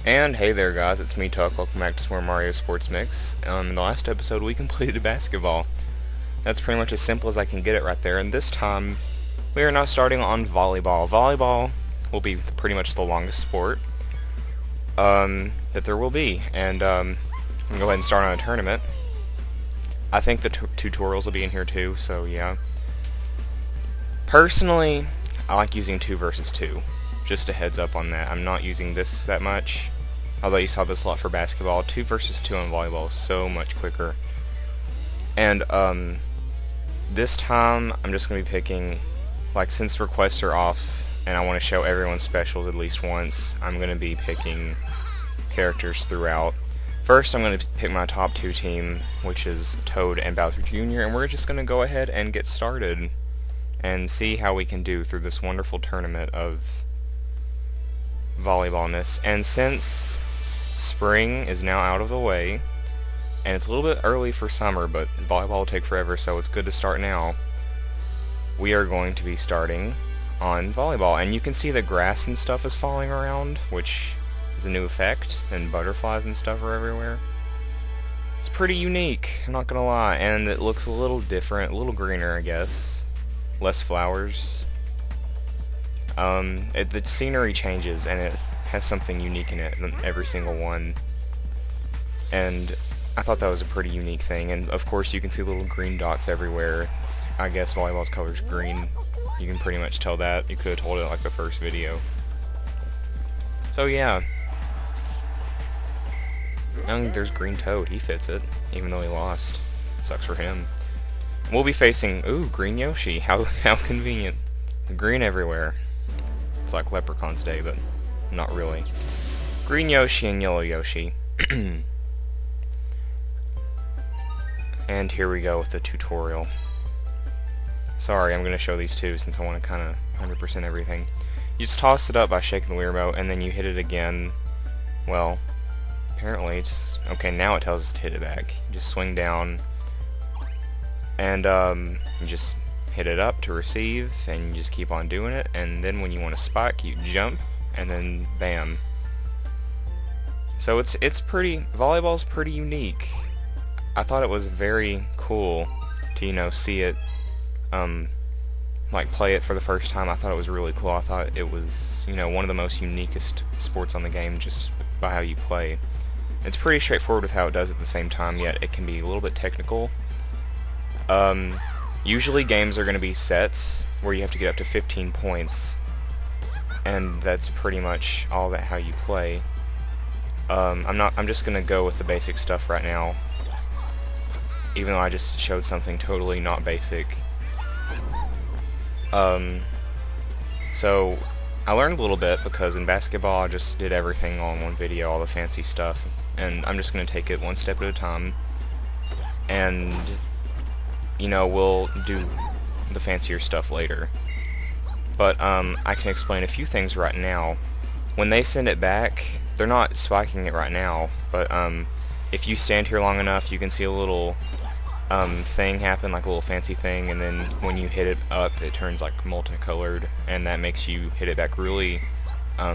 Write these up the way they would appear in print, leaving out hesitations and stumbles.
And hey there guys, it's me Tuck, welcome back to some more Mario Sports Mix. In the last episode we completed basketball. That's pretty much as simple as I can get it right there, and this time we are now starting on volleyball. Volleyball will be pretty much the longest sport that there will be, and I'm going to go ahead and start on a tournament. I think the tutorials will be in here too, so yeah. Personally, I like using 2 versus 2. Just a heads up on that. I'm not using this that much, although you saw this a lot for basketball. 2 versus 2 on volleyball is so much quicker. And this time I'm just going to be picking, like, since requests are off and I want to show everyone's specials at least once, I'm going to be picking characters throughout. First I'm going to pick my top 2 team, which is Toad and Bowser Jr., and we're just going to go ahead and get started and see how we can do through this wonderful tournament of volleyballness. And since spring is now out of the way, and it's a little bit early for summer, but volleyball will take forever, so it's good to start now, we are going to be starting on volleyball. And you can see the grass and stuff is falling around, which is a new effect, and butterflies and stuff are everywhere. It's pretty unique, I'm not gonna lie, and it looks a little different, a little greener, I guess. Less flowers. The scenery changes, and it has something unique in it in every single one. And I thought that was a pretty unique thing. And of course, you can see little green dots everywhere. I guess volleyball's color's green. You can pretty much tell that. You could have told it like the first video. So yeah. And there's Green Toad. He fits it, even though he lost. Sucks for him. We'll be facing, ooh, Green Yoshi. How convenient. Green everywhere. It's like Leprechaun's Day, but not really. Green Yoshi and Yellow Yoshi. And here we go with the tutorial. Sorry, I'm going to show these two since I want to kind of 100% everything. You just toss it up by shaking the Wii remote, and then you hit it again. Well, apparently it's... okay, now it tells us to hit it back. You just swing down, and you just hit it up to receive, and you just keep on doing it, and then when you want to spike, you jump, and then bam. So it's pretty, volleyball's pretty unique. I thought it was very cool to, you know, see it, like, play it for the first time. I thought it was really cool. I thought it was, you know, one of the most uniquest sports on the game just by how you play. It's pretty straightforward with how it does at the same time, yet it can be a little bit technical. Usually games are going to be sets where you have to get up to 15 points, and that's pretty much all that how you play. I'm just going to go with the basic stuff right now, even though I just showed something totally not basic. So I learned a little bit because in basketball I just did everything all in one video, all the fancy stuff, and I'm just going to take it one step at a time, and you know, we'll do the fancier stuff later. But I can explain a few things right now. When they send it back, they're not spiking it right now, but if you stand here long enough, you can see a little thing happen, like a little fancy thing, and then when you hit it up, it turns like multicolored, and that makes you hit it back really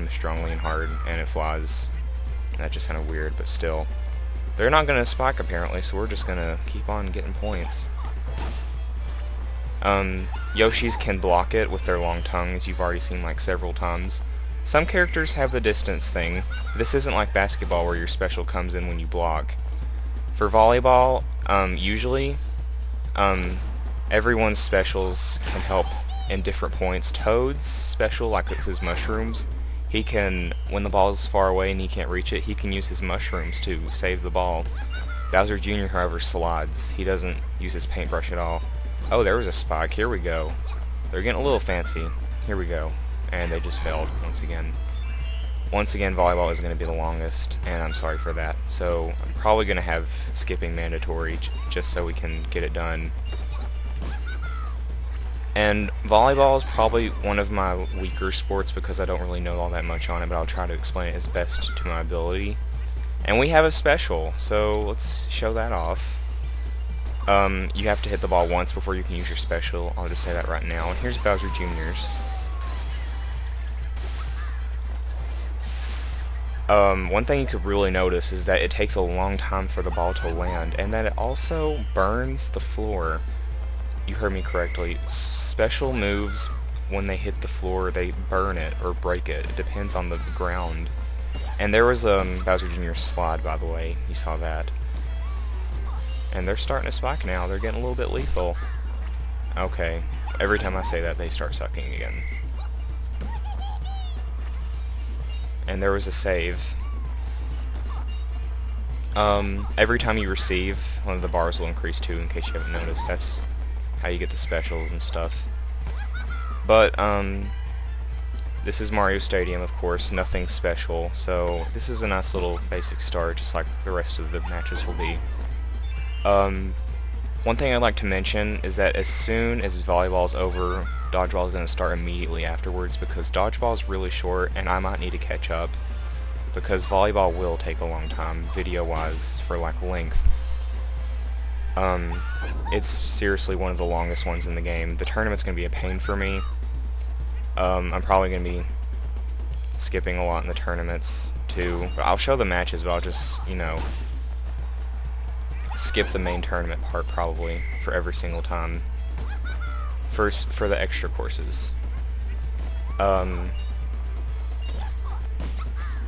strongly and hard, and it flies. That's just kind of weird, but still. They're not going to spike apparently, so we're just going to keep on getting points. Yoshis can block it with their long tongues, you've already seen like several times. Some characters have the distance thing. This isn't like basketball where your special comes in when you block. For volleyball, usually, everyone's specials can help in different points. Toad's special, like with his mushrooms, he can, when the ball is far away and he can't reach it, he can use his mushrooms to save the ball. Bowser Jr., however, slides. He doesn't use his paintbrush at all. Oh, there was a spike. Here we go. They're getting a little fancy. Here we go. And they just failed once again. Once again, volleyball is going to be the longest, and I'm sorry for that. So I'm probably going to have skipping mandatory just so we can get it done. And volleyball is probably one of my weaker sports because I don't really know all that much on it, but I'll try to explain it as best to my ability. And we have a special, so let's show that off. You have to hit the ball once before you can use your special. I'll just say that right now. And here's Bowser Jr.'s. One thing you could really notice is that it takes a long time for the ball to land, and that it also burns the floor. You heard me correctly. Special moves, when they hit the floor, they burn it or break it. It depends on the ground. And there was Bowser Jr. slide, by the way. You saw that. And they're starting to spike now. They're getting a little bit lethal. Okay. Every time I say that, they start sucking again. And there was a save. Every time you receive, one of the bars will increase too, in case you haven't noticed. That's how you get the specials and stuff. But, this is Mario Stadium, of course, nothing special, so this is a nice little basic start, just like the rest of the matches will be. One thing I'd like to mention is that as soon as volleyball's over, dodgeball is going to start immediately afterwards, because dodgeball is really short, and I might need to catch up, because volleyball will take a long time, video-wise, for like length. It's seriously one of the longest ones in the game. The tournament's going to be a pain for me. I'm probably going to be skipping a lot in the tournaments, too. But I'll show the matches, but I'll just, you know, skip the main tournament part, probably, for every single time. First, for the extra courses. I'm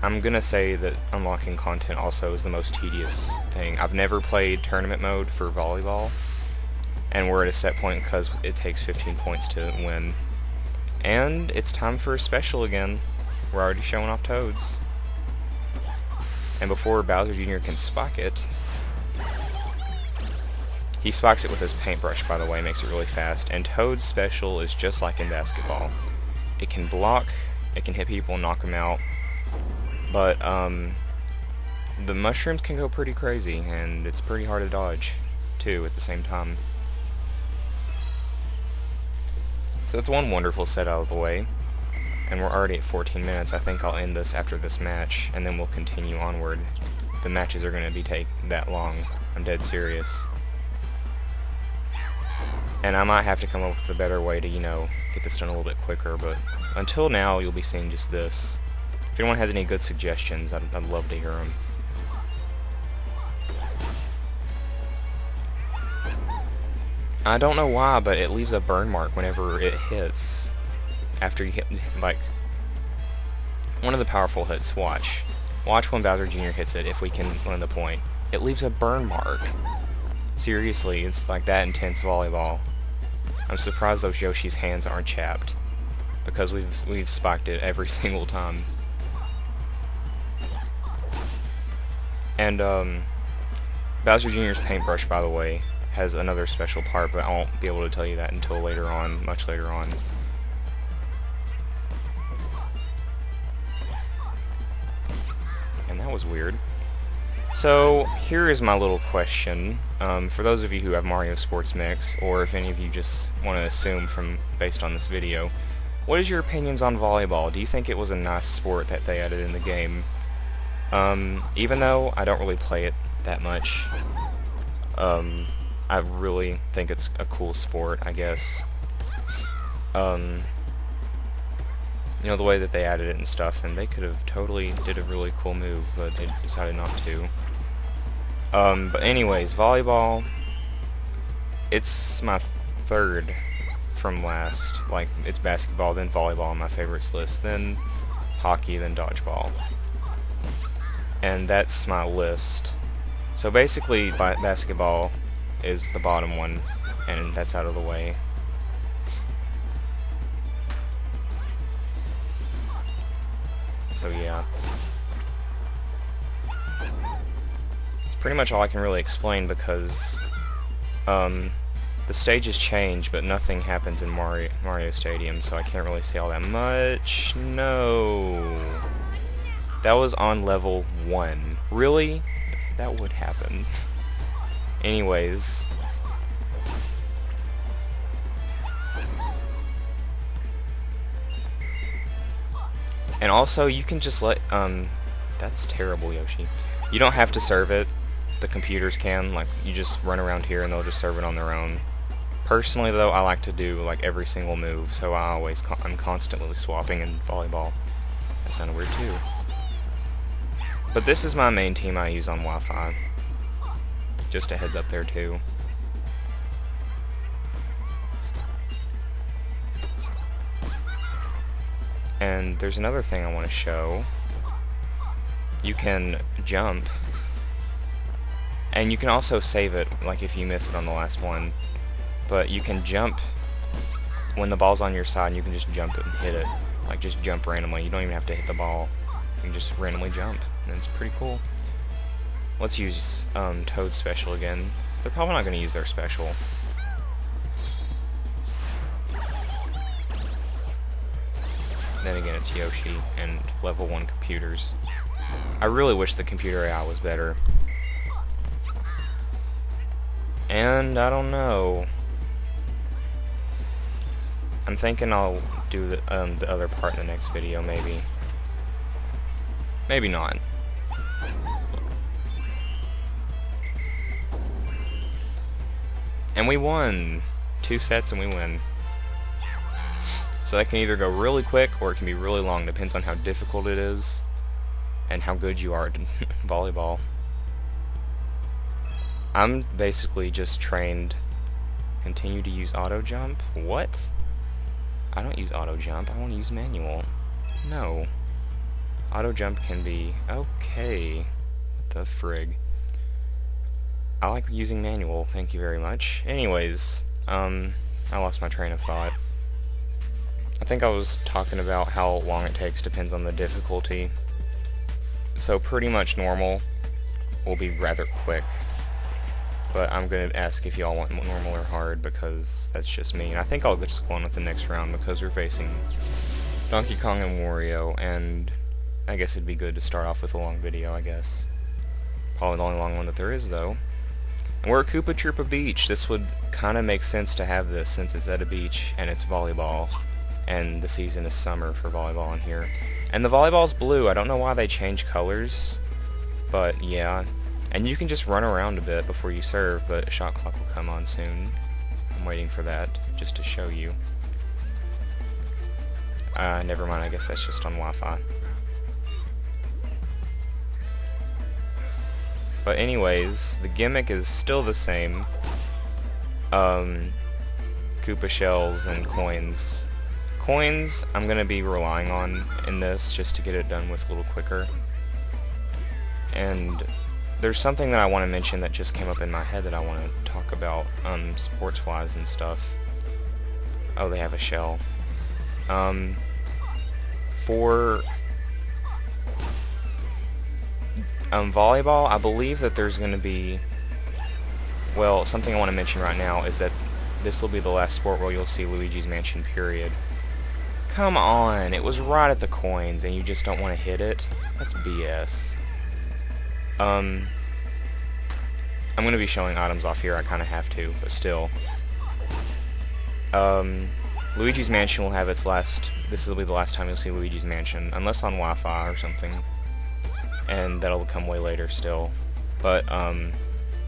going to say that unlocking content also is the most tedious thing. I've never played tournament mode for volleyball, and we're at a set point because it takes 15 points to win. And it's time for a special again. We're already showing off Toads. And before Bowser Jr. can spike it, he spikes it with his paintbrush, by the way, makes it really fast. And Toad's special is just like in basketball. It can block, it can hit people and knock them out, but the mushrooms can go pretty crazy, and it's pretty hard to dodge, too, at the same time. So that's one wonderful set out of the way, and we're already at 14 minutes. I think I'll end this after this match, and then we'll continue onward. The matches are going to take that long. I'm dead serious. And I might have to come up with a better way to, you know, get this done a little bit quicker, but until now, you'll be seeing just this. If anyone has any good suggestions, I'd love to hear them. I don't know why, but it leaves a burn mark whenever it hits. After you hit, like, one of the powerful hits. Watch. Watch when Bowser Jr. hits it, if we can win the point. It leaves a burn mark. Seriously, it's like that intense volleyball. I'm surprised those Yoshi's hands aren't chapped, because we've spiked it every single time. And, Bowser Jr.'s paintbrush, by the way, has another special part, but I won't be able to tell you that until later on, much later on. And that was weird. So, here is my little question. For those of you who have Mario Sports Mix, or if any of you just want to assume based on this video, what is your opinions on volleyball? Do you think it was a nice sport that they added in the game? Even though I don't really play it that much, I really think it's a cool sport, I guess. You know, the way that they added it and stuff, and they could have totally did a really cool move, but they decided not to. But anyways, volleyball, it's my third from last. Like, it's basketball, then volleyball on my favorites list, then hockey, then dodgeball. And that's my list. So basically, basketball is the bottom one, and that's out of the way. So yeah. It's pretty much all I can really explain, because the stages change, but nothing happens in Mario Stadium, so I can't really say all that much. No. That was on level 1. Really? That would happen. Anyways. And also, you can just let, that's terrible, Yoshi. You don't have to serve it. The computers can. Like, you just run around here and they'll just serve it on their own. Personally, though, I like to do, like, every single move, so I'm constantly swapping in volleyball. That sounded weird, too. But this is my main team I use on Wi-Fi. Just a heads up there too. And there's another thing I want to show. You can jump. And you can also save it, like if you miss it on the last one. But you can jump when the ball's on your side, and you can just jump it and hit it. Like just jump randomly. You don't even have to hit the ball. You can just randomly jump. And it's pretty cool. Let's use Toad's special again. They're probably not going to use their special. Then again, it's Yoshi and level 1 computers. I really wish the computer AI was better. And I don't know. I'm thinking I'll do the other part in the next video, maybe. Maybe not. And we won! 2 sets and we win. So that can either go really quick or it can be really long, depends on how difficult it is and how good you are at volleyball. I'm basically just trained. Continue to use auto jump? What? I don't use auto jump, I want to use manual. No. Auto jump can be okay. What the frig? I like using manual, thank you very much. Anyways, I lost my train of thought. I think I was talking about how long it takes depends on the difficulty. So pretty much normal will be rather quick. But I'm going to ask if y'all want normal or hard because that's just me. And I think I'll just go on with the next round because we're facing Donkey Kong and Wario, and I guess it'd be good to start off with a long video, I guess. Probably the only long one that there is, though. And we're at Koopa Troopa Beach. This would kind of make sense to have this since it's at a beach and it's volleyball. And the season is summer for volleyball in here. And the volleyball's blue. I don't know why they change colors, but yeah. And you can just run around a bit before you serve, but a shot clock will come on soon. I'm waiting for that, just to show you. Never mind, I guess that's just on Wi-Fi. But anyways, the gimmick is still the same. Koopa shells and coins. Coins, I'm going to be relying on in this just to get it done with a little quicker. And there's something that I want to mention that just came up in my head that I want to talk about, sports-wise and stuff. Oh, they have a shell. For volleyball, I believe that there's going to be, well, something I want to mention right now is that this will be the last sport where you'll see Luigi's Mansion, period. Come on, it was right at the coins and you just don't want to hit it? That's BS. I'm going to be showing items off here, I kind of have to, but still. Luigi's Mansion will have its last, this will be the last time you'll see Luigi's Mansion, unless on Wi-Fi or something. And that'll come way later still. But,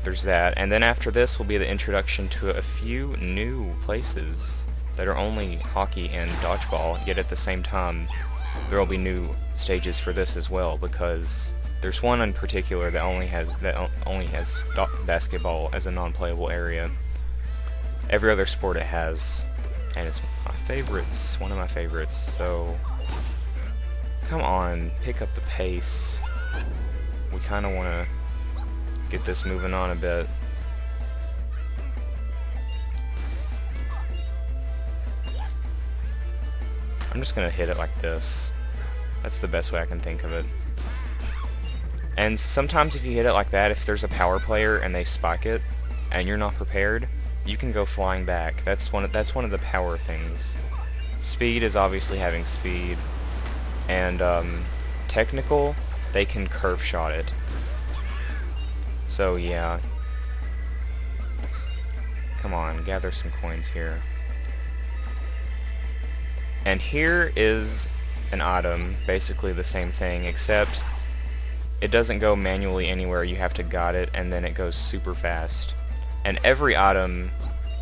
there's that. And then after this will be the introduction to a few new places that are only hockey and dodgeball, yet at the same time there will be new stages for this as well, because there's one in particular that only has basketball as a non-playable area. Every other sport it has, and it's my favorites, one of my favorites. So come on, pick up the pace. We kind of want to get this moving on a bit. I'm just gonna hit it like this. That's the best way I can think of it. And sometimes if you hit it like that, if there's a power player and they spike it, and you're not prepared, you can go flying back. That's one of the power things. Speed is obviously having speed, and technical, they can curve shot it. So yeah. Come on, gather some coins here. And here is an item, basically the same thing, except it doesn't go manually anywhere. You have to guide it, and then it goes super fast. And every item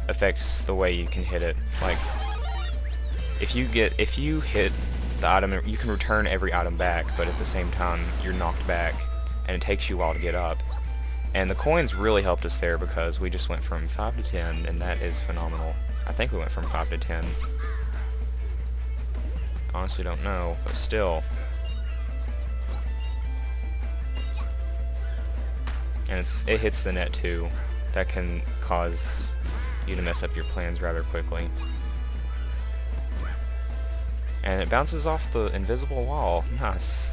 affects the way you can hit it. Like, if you hit the item, you can return every item back, but at the same time, you're knocked back. and it takes you a while to get up. And the coins really helped us there because we just went from 5 to 10, and that is phenomenal. I think we went from 5 to 10. Honestly don't know, but still. And it hits the net too. That can cause you to mess up your plans rather quickly. And it bounces off the invisible wall. Nice.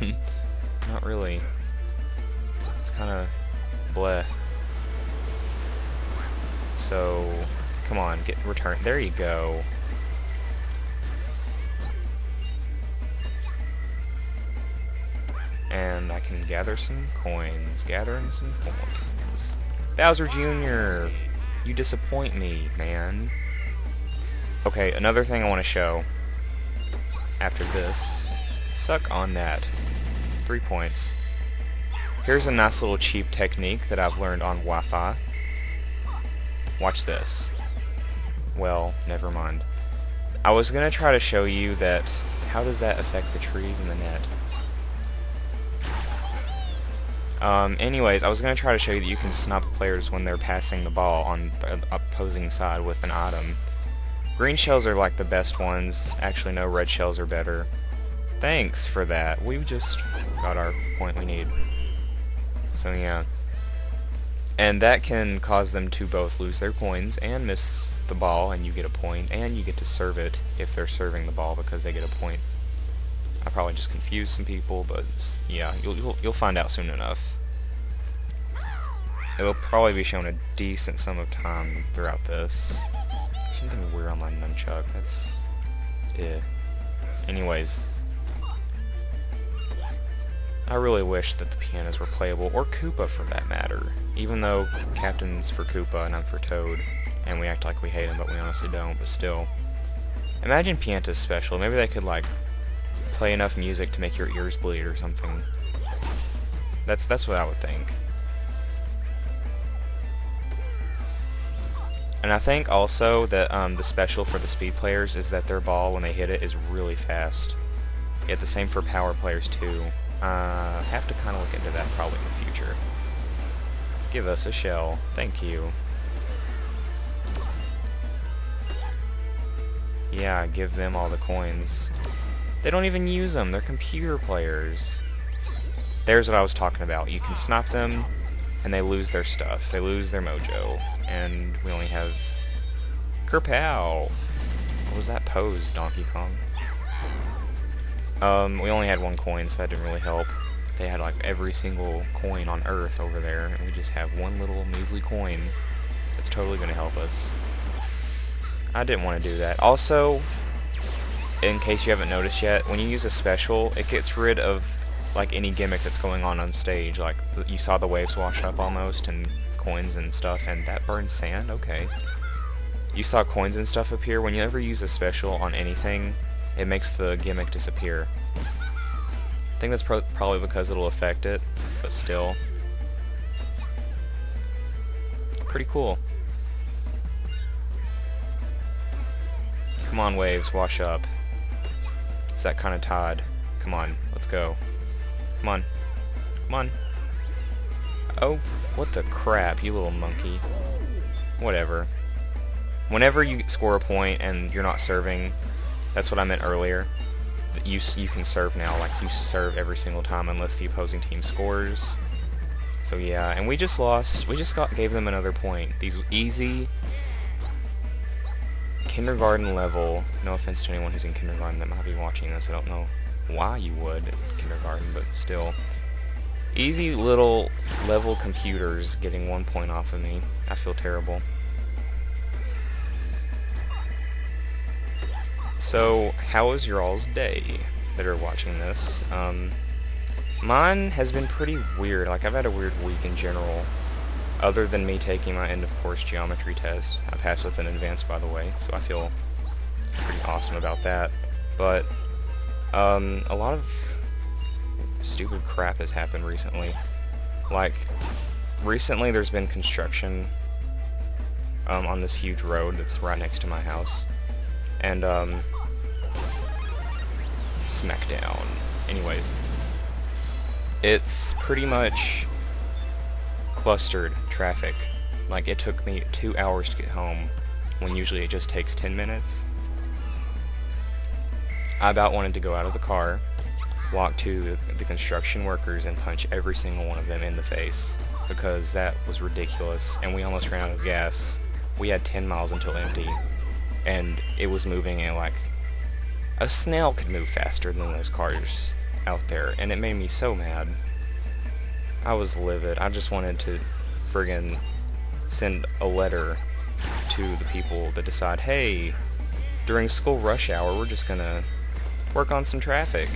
Not really. It's kind of bleh. So, come on, get return. There you go. And I can gather some coins. Gathering some coins. Bowser Jr., you disappoint me, man. Okay, another thing I want to show after this. Suck on that. 3 points. Here's a nice little cheap technique that I've learned on Wi-Fi. Watch this. Well, never mind. I was going to try to show you that how does that affect the trees in the net. Anyways, I was going to try to show you that you can snup players when they're passing the ball on the opposing side with an item. Green shells are like the best ones. Actually, no, red shells are better. Thanks for that. We just got our point we need. So yeah. And that can cause them to both lose their coins and miss the ball, and you get a point, and you get to serve it if they're serving the ball because they get a point. I probably just confused some people, but yeah, you'll find out soon enough. It will probably be shown a decent sum of time throughout this. There's something weird on my nunchuck. That's Anyways, I really wish that the pianos were playable, or Koopa for that matter. Even though Captain's for Koopa and I'm for Toad, and we act like we hate him, but we honestly don't. But still, imagine Pianta's special. Maybe they could like play enough music to make your ears bleed or something. That's what I would think. And I think also that the special for the speed players is that their ball, when they hit it, is really fast. Yet the same for power players too. Have to kind of look into that probably in the future. Give us a shell. Thank you. Yeah, give them all the coins. They don't even use them. They're computer players. There's what I was talking about. You can snipe them, and they lose their stuff. They lose their mojo. And we only have Kerpow. What was that pose, Donkey Kong? We only had 1 coin, so that didn't really help. They had like every single coin on Earth over there, and we just have one little measly coin that's totally going to help us. I didn't want to do that. Also, in case you haven't noticed yet, when you use a special, it gets rid of like any gimmick that's going on stage. Like you saw the waves wash up almost, and coins and stuff, and that burns sand. Okay. You saw coins and stuff appear. When you ever use a special on anything, it makes the gimmick disappear. I think that's probably because it'll affect it, but still. Pretty cool. Come on, waves, wash up. It's that kind of tide. Come on, let's go. Come on. Come on. Oh, what the crap, you little monkey. Whatever. Whenever you score a point and you're not serving, that's what I meant earlier. That you can serve now, like you serve every single time unless the opposing team scores. So yeah, and we just lost. We just gave them another point. These easy kindergarten level. No offense to anyone who's in kindergarten that might be watching this. I don't know why you would in kindergarten, but still. Easy little level computers getting 1 point off of me. I feel terrible. So, how was your all's day that are watching this? Mine has been pretty weird. Like, I've had a weird week in general. Other than me taking my end-of-course geometry test. I passed with an advanced, by the way, so I feel pretty awesome about that. But, a lot of stupid crap has happened recently. Like, recently there's been construction on this huge road that's right next to my house. And, smackdown. Anyways, it's pretty much clustered traffic. Like, it took me 2 hours to get home, when usually it just takes 10 minutes. I about wanted to go out of the car, walk to the construction workers, and punch every single one of them in the face, because that was ridiculous, and we almost ran out of gas. We had 10 miles until empty, and it was moving at like a snail could move faster than those cars out there, and it made me so mad. I was livid. I just wanted to friggin' send a letter to the people that decide, hey, during school rush hour, we're just gonna work on some traffic.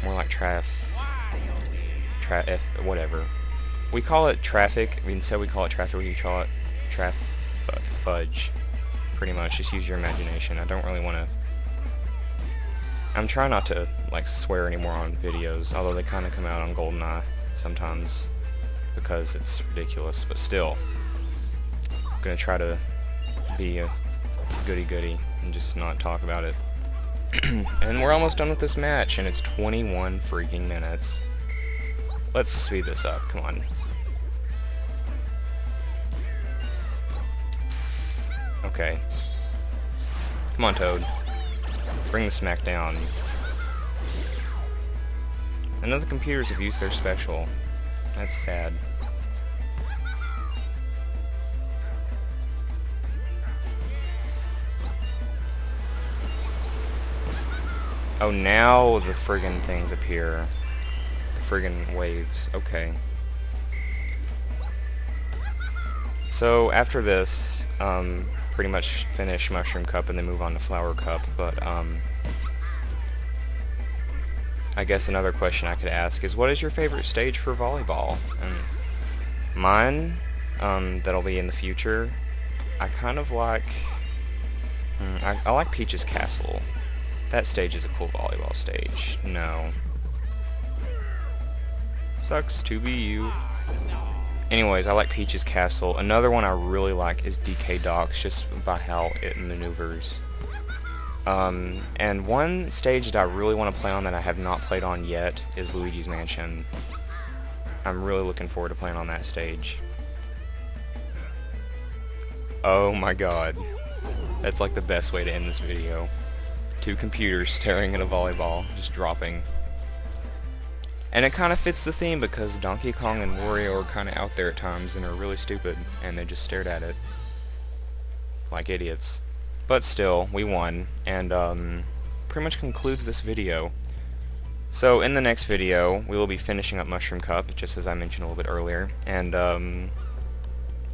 More like whatever. We call it traffic. Instead we call it traffic, we call it fudge. Pretty much, just use your imagination. I don't really want to... I'm trying not to, like, swear anymore on videos, although they kind of come out on GoldenEye sometimes, because it's ridiculous, but still. I'm gonna try to be a goody-goody and just not talk about it. And we're almost done with this match, and it's 21 freaking minutes. Let's speed this up, come on. Okay. Come on, Toad. Bring the smack down. None of the computers have used their special. That's sad. Oh, now the friggin' things appear. The friggin' waves. Okay. So, after this, pretty much finish Mushroom Cup and then move on to Flower Cup, but, I guess another question I could ask is, what is your favorite stage for volleyball? And mine, that'll be in the future, I kind of like, I like Peach's Castle. That stage is a cool volleyball stage. No. Sucks to be you. Anyways, I like Peach's Castle. Another one I really like is DK Docks, just by how it maneuvers. And one stage that I really want to play on that I have not played on yet is Luigi's Mansion. I'm really looking forward to playing on that stage. Oh my god. That's like the best way to end this video. Two computers staring at a volleyball, just dropping. And it kind of fits the theme because Donkey Kong and Wario are kind of out there at times and are really stupid, and they just stared at it like idiots. But still, we won, and pretty much concludes this video. So in the next video, we will be finishing up Mushroom Cup, just as I mentioned a little bit earlier, and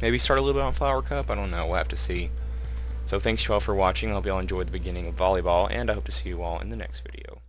maybe start a little bit on Flower Cup. I don't know, we'll have to see. So thanks you all for watching. I hope you all enjoyed the beginning of volleyball, and I hope to see you all in the next video.